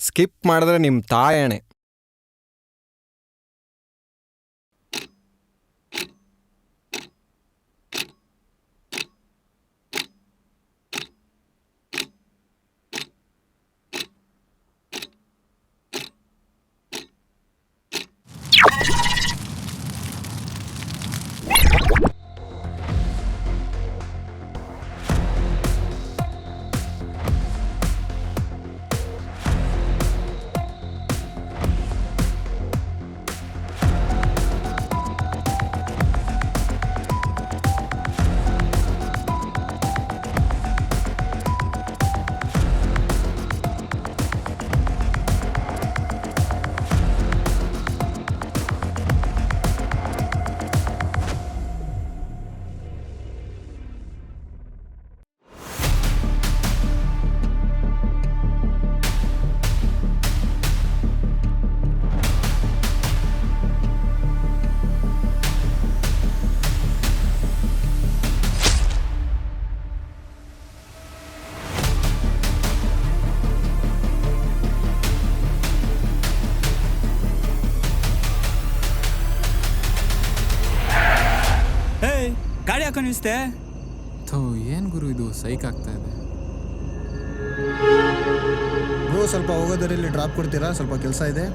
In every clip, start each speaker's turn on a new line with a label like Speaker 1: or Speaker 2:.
Speaker 1: Skip ಮಾಡಿದ್ರೆ ನಿಮ್ಮ ತಾಯಣೆ.
Speaker 2: ಗಾಡಿ ಹಾಕೊಂಡು ನಿಲ್ಸ್ತೆ.
Speaker 3: ಏನು ಗುರು ಇದು ಸೈಕ್ ಆಗ್ತಾ ಇದೆ.
Speaker 4: ಬ್ರೋ ಸ್ವಲ್ಪ ಹೋಗೋದರಲ್ಲಿ ಡ್ರಾಪ್ ಕೊಡ್ತೀರಾ? ಸ್ವಲ್ಪ ಕೆಲಸ ಇದೆ.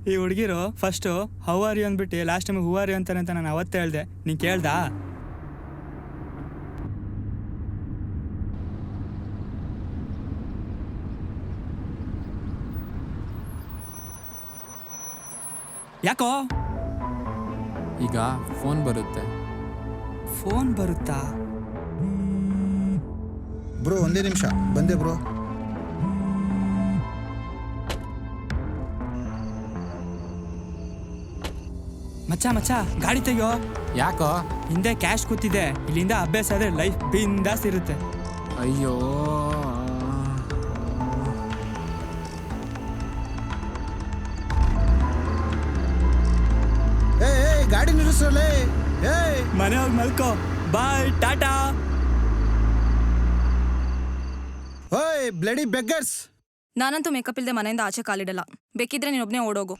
Speaker 2: ಈ ಹುಡುಗಿರು ಫಸ್ಟು ಹೌ ಆರ್ ಯು ಅಂದ್ಬಿಟ್ಟು last time who are you ಅಂತಾನೆ ಅಂತ ನಾನು ಅವತ್ತೇ ಹೇಳ್ದೆ. ನೀನು ಕೇಳ್ದಾ? ಯಾಕೋ
Speaker 3: ಈಗ ಫೋನ್ ಬರುತ್ತೆ.
Speaker 2: ಫೋನ್ ಬರುತ್ತಾ?
Speaker 4: ಬ್ರೋ ಒಂದೇ ನಿಮಿಷ ಬಂದೆ ಬ್ರೋ.
Speaker 2: ಮಚ್ಚ ಗಾಡಿ ತೆಗಿಯೋ.
Speaker 3: ಯಾಕೋ?
Speaker 2: ಹಿಂದೆ ಕ್ಯಾಶ್ ಕೂತಿದೆ. ಇಲ್ಲಿಂದ ಅಭ್ಯಾಸ ಆದ್ರೆ ಲೈಫ್ ಬಿಂದಾಸ್ ಇರುತ್ತೆ.
Speaker 3: ಅಯ್ಯೋ
Speaker 4: ಗಾಡಿ ನಿಲ್ಲಿಸಲೇ.
Speaker 2: ಮನೆ ಹೋಗಿ ಮಲ್ಕೋ. ಬಾಯ್ ಟಾಟಾ.
Speaker 4: ಓಯ್ ಬ್ಲಡಿ ಬೆಗ್ಗರ್ಸ್.
Speaker 5: ನಾನಂತೂ ಮೇಕಪ್ ಇಲ್ಲದೆ ಮನೆಯಿಂದ ಆಚೆ ಕಾಲಿಡಲ್ಲ. ಬೇಕಿದ್ರೆ ನೀನೊಬ್ಬನೇ ಓಡೋಗು.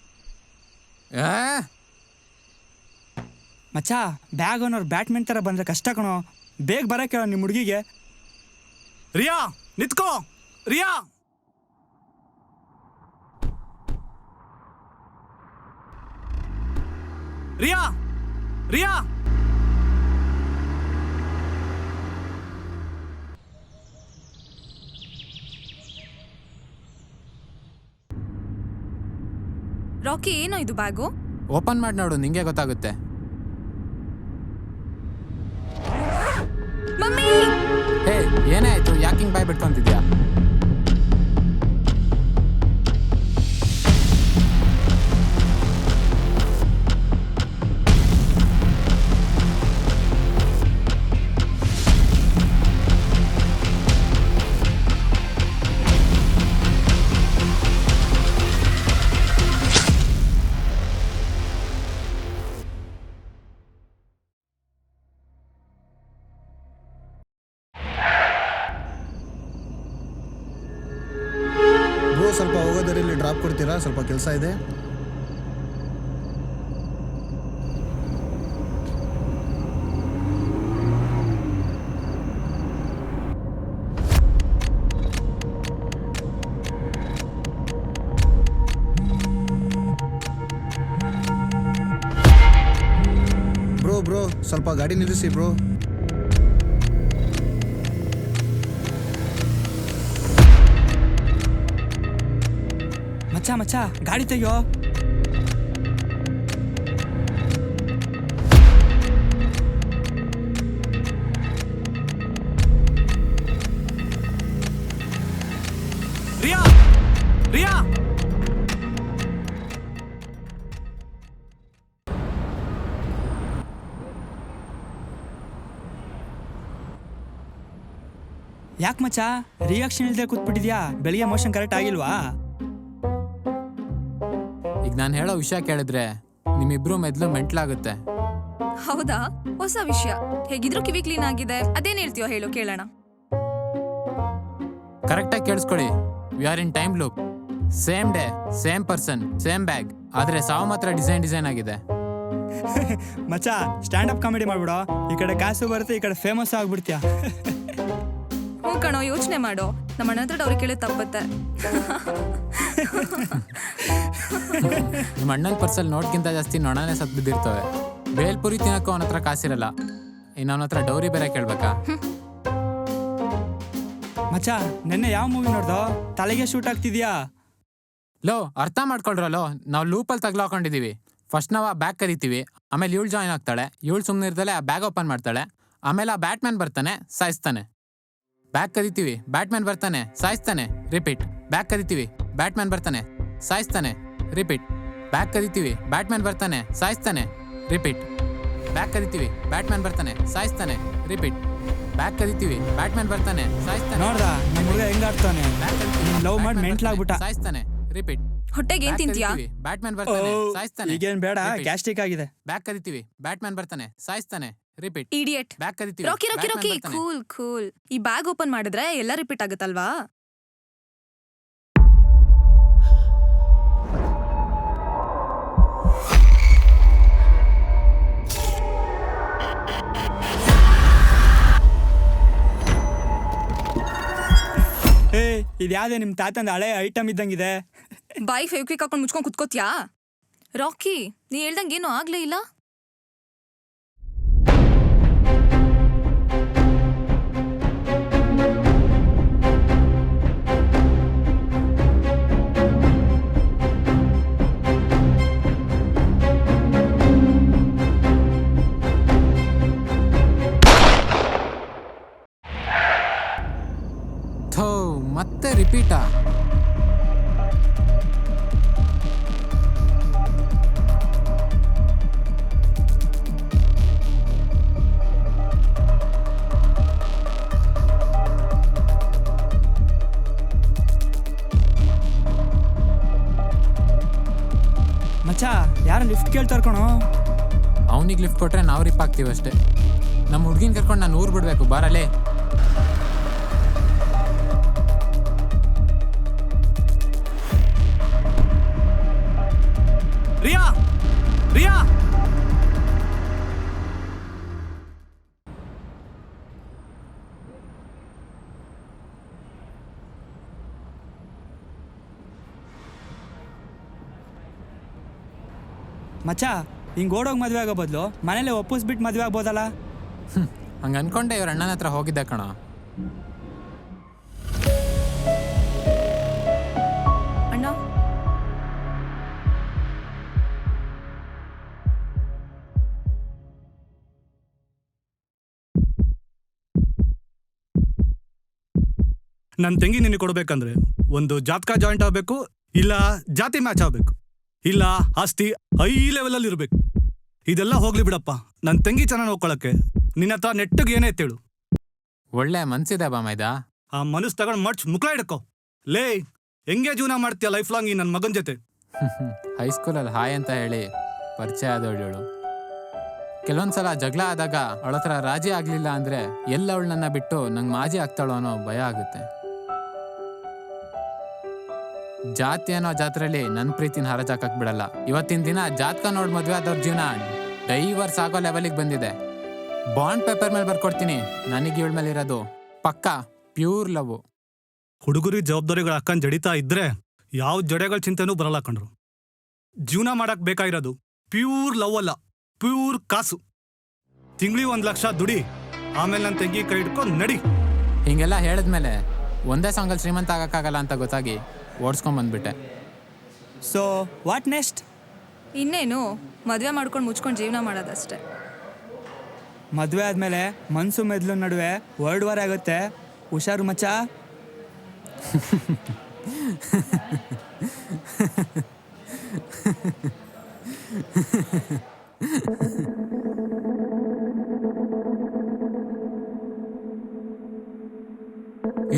Speaker 2: ಮಚ್ಚ ಬ್ಯಾಗ್ ಅನ್ನೋರು ಬ್ಯಾಟ್ಮೆಂಟ್ ಥರ ಬಂದರೆ ಕಷ್ಟ ಕಣೋ. ಬೇಗ ಬರೋಕೆ ಹೇಳೋ ನಿಮ್ಮ ಹುಡುಗಿಗೆ. ರಿಯಾ ನಿತ್ಕೋ. ರಿಯಾ ರಿಯಾ ರಿಯಾ
Speaker 5: ರಾಕಿ, ಏನೋ ಇದು ಬ್ಯಾಗು?
Speaker 3: ಓಪನ್ ಮಾಡಿ ನೋಡು, ನಿಂಗೆ ಗೊತ್ತಾಗುತ್ತೆ.
Speaker 5: ಮಮ್ಮಿ!
Speaker 3: ಹೇ, ಏನೇ ಆಯ್ತು? ಯಾಕೆ ಹಿಂಗೆ ಬಾಯ್ ಬಿಟ್ಕೊಂತಿದ್ಯಾ?
Speaker 4: ಸ್ವಲ್ಪ ಹೋಗೋದರಲ್ಲಿ ಡ್ರಾಪ್ ಕೊಡ್ತೀರಾ? ಸ್ವಲ್ಪ ಕೆಲಸ ಇದೆ. ಬ್ರೋ ಸ್ವಲ್ಪ ಗಾಡಿ ನಿಲ್ಲಿಸಿ ಬ್ರೋ.
Speaker 2: ಮಚ್ಚ ಗಾಡಿ ತೆಗಿಯೋ. ರಿಯಾ ರಿಯಾ ಯಾಕೆ ಮಚ್ಚ ರಿಯಾಕ್ಷನ್ ಇಲ್ದೆ ಕೂತ್ಬಿಟ್ಟಿದ್ಯಾ? ಬೆಳಿಗ್ಗೆ ಮೋಷನ್ ಕರೆಕ್ಟ್ ಆಗಿಲ್ವಾ?
Speaker 3: ಈಗ ನಾನು ಹೇಳೋ ವಿಷಯ ಕೇಳಿದ್ರೆ ನಿಮ್ಮಿಬ್ರು ಮೆದ್ಲು ಮೆಂಟ್ಲಾಗುತ್ತೆ.
Speaker 5: ಹೌದಾ? ಹೊಸ ವಿಷಯ. ಹೇಗಿದ್ರು ಕಿವಿ ಕ್ಲೀನ್ ಆಗಿದೆ. ಅದೇನ್ ಹೇಳ್ತೀಯೋ ಹೇಳು ಕೇಳೋಣ.
Speaker 3: ಕರೆಕ್ಟಾಗಿ ಕೇಳಿಸ್ಕೊಳ್ಳಿ. We R in time loop. Same day, same person, same bag. ಆದ್ರೆ ಸಾವು ಮಾತ್ರ ಡಿಸೈನ್ ಆಗಿದೆ.
Speaker 2: ಮಚ್ಚ ಸ್ಟ್ಯಾಂಡ್ ಅಪ್ ಕಾಮಿಡಿ ಮಾಡ್ಬಿಡೋ. ಈ ಕಡೆ ಕಾಸು ಬರುತ್ತೆ, ಈ ಕಡೆ ಫೇಮಸ್ ಆಗ್ಬಿಡ್ತೀಯ.
Speaker 5: ಹ್ಞೂ ಕಣೋ, ಯೋಚನೆ ಮಾಡೋ. ನಮ್ಮ ಅಣ್ಣ ಹತ್ರ ಅವ್ರಿಗೆ ಕೇಳೋದು ತಪ್ಪತ್ತೆ.
Speaker 3: ನಿಮ್ಮ ಅಣ್ಣನ ಪರ್ಸಲ್ಲಿ ನೋಟ್ಗಿಂತ ಜಾಸ್ತಿ ನೊಣನೇ ಸತ್ ಬಿದ್ದಿರ್ತವೆ. ಬೇಲ್ಪುರಿ ತಿನ್ನಕ್ಕೂ ಅವನ ಹತ್ರ ಕಾಸಿರಲ್ಲ, ಇನ್ನು ಅವನ ಹತ್ರ ಡೌರಿ ಬೇರೆ ಕೇಳ್ಬೇಕಾ?
Speaker 2: ಮಚ್ಚ ನೆನ್ನೆ ಯಾವ ಮೂವಿ ನೋಡ್ದೋ? ತಲೆಗೆ ಶೂಟ್ ಆಗ್ತಿದ್ಯಾ?
Speaker 3: ಲೋ, ಅರ್ಥ ಮಾಡ್ಕೊಳ್ರಲ್ಲೋ, ನಾವು ಲೂಪಲ್ಲಿ ತಗ್ಲಾಕೊಂಡಿದೀವಿ. ಫಸ್ಟ್ ನಾವು ಆ ಬ್ಯಾಗ್ ಕರಿತೀವಿ, ಆಮೇಲೆ ಇವಳು ಜಾಯ್ನ್ ಆಗ್ತಾಳೆ. ಇವಳು ಸುಮ್ಮನೆ ಇರ್ದಲೆ ಆ ಬ್ಯಾಗ್ ಓಪನ್ ಮಾಡ್ತಾಳೆ. ಆಮೇಲೆ ಆ ಬ್ಯಾಟ್ಮ್ಯಾನ್ ಬರ್ತಾನೆ, ಸಾಯಿಸ್ತಾನೆ. ಬ್ಯಾಗ್ ಕರಿತೀವಿ, ಬ್ಯಾಟ್ಮ್ಯಾನ್ ಬರ್ತಾನೆ, ಸಾಯಿಸ್ತಾನೆ, ರಿಪೀಟ್. ಬ್ಯಾಗ್ ಕರಿತೀವಿ, ಬ್ಯಾಟ್ಮ್ಯಾನ್ ಬರ್ತಾನೆ, ಸಾಯಿಸ್ತಾನೆ, ರಿಪೀಟ್. ಬ್ಯಾಗ್ ಕರಿತೀವಿ, ಬ್ಯಾಟ್ಮ್ಯಾನ್ ಬರ್ತಾನೆ, ಸಾಯಿಸ್ತಾನೆ, ರಿಪೀಟ್. ಬ್ಯಾಗ್ ಕರಿತೀವಿ, ಬ್ಯಾಟ್ಮ್ಯಾನ್ ಬರ್ತಾನೆ, ಸಾಯಿಸ್ತಾನೆ, ರಿಪೀಟ್. ಬ್ಯಾಗ್ ಕರಿತೀವಿ, ಬ್ಯಾಟ್ಮ್ಯಾನ್ ಬರ್ತಾನೆ, ಸಾಯಿಸ್ತಾನೆ.
Speaker 2: ನೋಡ್ದ ನಮ್ಮ ಹುಡುಗ ಹೆಂಗಾಡ್ತಾನೆ? ಲವ್ ಮಾಡಿ ಮೆಂಟ್ಲಾಗ್ಬಿಟ್ಟ.
Speaker 3: ಸಾಯಿಸ್ತಾನೆ, ರಿಪೀಟ್.
Speaker 5: ಹೊಟ್ಟೆಗೆ ಏನ್ ತಿಂತೀಯಾ?
Speaker 3: ಬ್ಯಾಟ್ಮ್ಯಾನ್ ಬರ್ತಾನೆ, ಸಾಯಿಸ್ತಾನೆ.
Speaker 2: ಈಗೇನ್ ಬೇಡ, ಗ್ಯಾಸ್ಟ್ರಿಕ್ ಆಗಿದೆ.
Speaker 3: ಬ್ಯಾಗ್ ಕರಿತೀವಿ, ಬ್ಯಾಟ್ಮ್ಯಾನ್ ಬರ್ತಾನೆ, ಸಾಯಿಸ್ತಾನೆ, ರಿಪೀಟ್.
Speaker 5: ಇಡಿಯಟ್.
Speaker 3: ಬ್ಯಾಗ್ ಕರಿತೀವಿ,
Speaker 5: ರಾಕಿ ರಾಕಿ ರಾಕಿ,
Speaker 3: ಬ್ಯಾಟ್ಮ್ಯಾನ್ ಬರ್ತಾನೆ.
Speaker 5: Cool cool. ಈ ಬ್ಯಾಗ್ ಓಪನ್ ಮಾಡಿದ್ರೆ ಎಲ್ಲ ರಿಪೀಟ್ ಆಗುತ್ತಲ್ವಾ?
Speaker 2: ಏ ಇದ್ಯಾವ್ದೇ ನಿಮ್ ತಾತಂದ ಹಳೆ ಐಟಮ್ ಇದ್ದಂಗಿದೆ.
Speaker 5: ಬಾಯಿ ಫೇವ್ಕ್ವಿಕ್ ಹಾಕೊಂಡು ಮುಚ್ಕೊಂಡು ಕುತ್ಕೋತ್ಯಾ? ರಾಕಿ, ನೀ ಹೇಳ್ದಂಗೆ ಏನೂ ಆಗ್ಲೇ ಇಲ್ಲ.
Speaker 3: ಥೋ, ಮತ್ತೆ ರಿಪೀಟಾ?
Speaker 2: ಮಚ್ಚ ಯಾರು ಲಿಫ್ಟ್ ಕೇಳ್ತಾರ ಕಣೋ?
Speaker 3: ಅವನಿಗೆ ಲಿಫ್ಟ್ ಕೊಟ್ರೆ ನಾವು ರಿಪ್ ಆಗ್ತೀವಿ ಅಷ್ಟೇ. ನಮ್ಮ ಹುಡ್ಗಿನ ಕರ್ಕೊಂಡು ನಾನು ಊರು ಬಿಡ್ಬೇಕು, ಬಾರಲೇ.
Speaker 2: ರಿಯಾ, ರಿಯಾ, ಮಚ್ಚ ಹಿಂಗ್ ಓಡೋಗಿ ಮದ್ವೆ ಆಗೋ ಬದಲು ಮನೇಲೆ ಒಪ್ಪಿಸ್ಬಿಟ್ಟು ಮದ್ವೆ ಆಗ್ಬೋದಲ್ಲ?
Speaker 3: ಹಂಗೆ ಅನ್ಕೊಂಡೆ ಇವ್ರ ಅಣ್ಣನ ಹತ್ರ ಹೋಗಿದ್ದೆ ಕಣ.
Speaker 5: ಅಣ್ಣ,
Speaker 6: ನನ್ನ ತಂಗಿ ನಿನಗೆ ಕೊಡ್ಬೇಕಂದ್ರೆ ಒಂದು ಜಾತಕ ಜಾಯಿಂಟ್ ಆಗಬೇಕು, ಇಲ್ಲ ಜಾತಿ ಮ್ಯಾಚ್ ಆಗಬೇಕು, ಇಲ್ಲ ಆಸ್ತಿ ಹೈ ಲೆವೆಲಲ್ಲಿ ಇರಬೇಕು. ಇದೆಲ್ಲ ಹೋಗ್ಲಿ ಬಿಡಪ್ಪ. ನನ್ನ ತಂಗಿ ಚೆನ್ನಾಗಿ ನೋಡ್ಕೊಳಕ್ಕೆ ನಿನ್ನ ಹತ್ರ ನೆಟ್ಟಿಗೆ ಏನೇ ತೇಳು.
Speaker 3: ಒಳ್ಳೆ ಮನ್ಸಿದೆ ಬಾ ಮೈದ.
Speaker 6: ಆ ಮನಸ್ಸು ತಗೊಂಡು ಮಡ್ಚ್ ಮುಕ್ಳ ಹಿಡ್ಕೊ. ಲೇ, ಹೆಂಗೆ ಜೀವನ ಮಾಡ್ತೀಯ ಲೈಫ್ ಲಾಂಗ್ ಈ ನನ್ನ ಮಗನ ಜೊತೆ?
Speaker 3: ಹೈಸ್ಕೂಲಲ್ಲಿ ಹಾಯ್ ಅಂತ ಹೇಳಿ ಪರಿಚಯ ಆದವಳು. ಕೆಲವೊಂದ್ಸಲ ಜಗಳ ಆದಾಗ ಅವಳ ಹತ್ರ ರಾಜಿ ಆಗ್ಲಿಲ್ಲ ಅಂದ್ರೆ ಎಲ್ಲ ಅವಳು ನನ್ನ ಬಿಟ್ಟು ನಂಗೆ ಮಾಜಿ ಆಗ್ತಾಳೋ ಅನ್ನೋ ಭಯ ಆಗುತ್ತೆ. ಜಾತಿ ಅನ್ನೋ ಜಾತ್ರೆಯಲ್ಲಿ ನನ್ನ ಪ್ರೀತಿನ ಹರಜಾಕಕ್ ಬಿಡಲ್ಲ. ಇವತ್ತಿನ ದಿನ ಜಾತಕ ನೋಡ್ ಮದ್ವೆ ಆದವ್ರ ಜೀವನ ಡೈವರ್ಸ್ ಆಗೋ ಲೆವೆಲಿಗೆ ಬಂದಿದೆ. ಬಾಂಡ್ ಪೇಪರ್ ಮೇಲೆ ಬರ್ಕೊಡ್ತೀನಿ, ನನಗೆ ಇವಳ ಮೇಲೆ ಇರೋದು ಪಕ್ಕಾ ಪ್ಯೂರ್ ಲವ್.
Speaker 6: ಹುಡುಗರಿ ಜವಾಬ್ದಾರಿಗಳು ಹಾಕೊಂಡು ಜಡಿತಾ ಇದ್ರೆ ಯಾವ ಜಡೆಗಳ ಚಿಂತೆನೂ ಬರಲ್ಲ ಕಂಡ್ರು. ಜೀವನ ಮಾಡಕ್ ಬೇಕಾಗಿರೋದು ಪ್ಯೂರ್ ಲವ್ ಅಲ್ಲ, ಪ್ಯೂರ್ ಕಾಸು. ತಿಂಗಳಿಗೆ 1 ಲಕ್ಷ ದುಡಿ, ಆಮೇಲೆ ನನ್ನ ತಂಗಿ ಕೈ ಹಿಡ್ಕೊಂಡು ನಡಿ.
Speaker 3: ಹಿಂಗೆಲ್ಲ ಹೇಳಿದ್ಮೇಲೆ ಒಂದೇ ಸಾಂಗಲ್ಲಿ ಶ್ರೀಮಂತ ಆಗಕ್ಕಾಗಲ್ಲ ಅಂತ ಗೊತ್ತಾಗಿ ಓಡಿಸ್ಕೊಂಬಂದ್ಬಿಟ್ಟೆ.
Speaker 2: So what next?
Speaker 5: ಇನ್ನೇನು ಮದುವೆ ಮಾಡ್ಕೊಂಡು ಮುಚ್ಕೊಂಡು ಜೀವನ ಮಾಡೋದಷ್ಟೇ.
Speaker 2: ಮದುವೆ ಆದಮೇಲೆ ಮನ್ಸು ಮೆದ್ಲು ನಡುವೆ ವರ್ಲ್ಡ್ ವಾರ್ ಆಗುತ್ತೆ, ಹುಷಾರು ಮಚ್ಚ.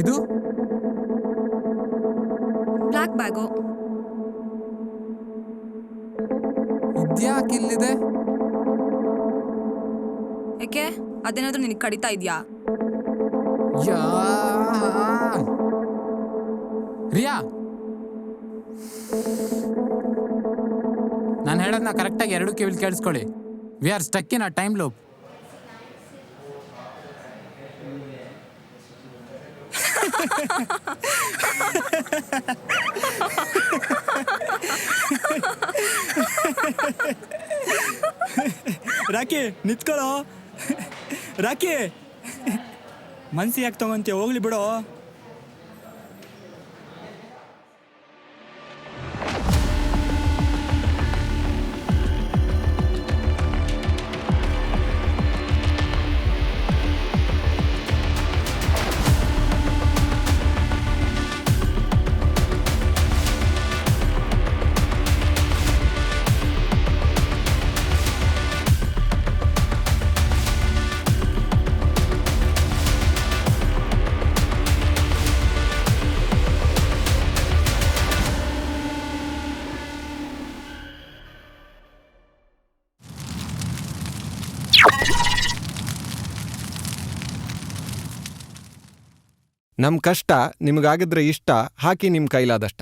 Speaker 3: ಇದು
Speaker 5: ಬ್ಲ್ಯಾಕ್ ಬ್ಯಾಗು.
Speaker 3: ಇದ್ಯಾಕೆ ಇಲ್ಲಿದೆ?
Speaker 5: ಯಾಕೆ ಅದೇನಾದ್ರೂ ನಿನಗೆ ಕಡಿತಾ ಇದೆಯಾ?
Speaker 3: ಯಾ ರಿಯಾ, ನಾನು ಹೇಳೋದನ್ನ ಕರೆಕ್ಟಾಗಿ 2 ಕಿವಿಲ್ ಕೇಳಿಸ್ಕೊಳ್ಳಿ. We are stuck in a time loop.
Speaker 2: Rocky ನಿತ್ಕೊಳ್ಳೋ. ರಾಕಿ ಮನ್ಸಿ ಯಾಕೆ ತಗೊಂತೀಯ, ಹೋಗ್ಲಿ ಬಿಡೋ.
Speaker 1: ನಮ್ಮ ಕಷ್ಟ ನಿಮಗಾಗಿದ್ರೆ ಇಷ್ಟ, ಹಾಕಿ ನಿಮ್ಮ ಕೈಲಾದಷ್ಟ.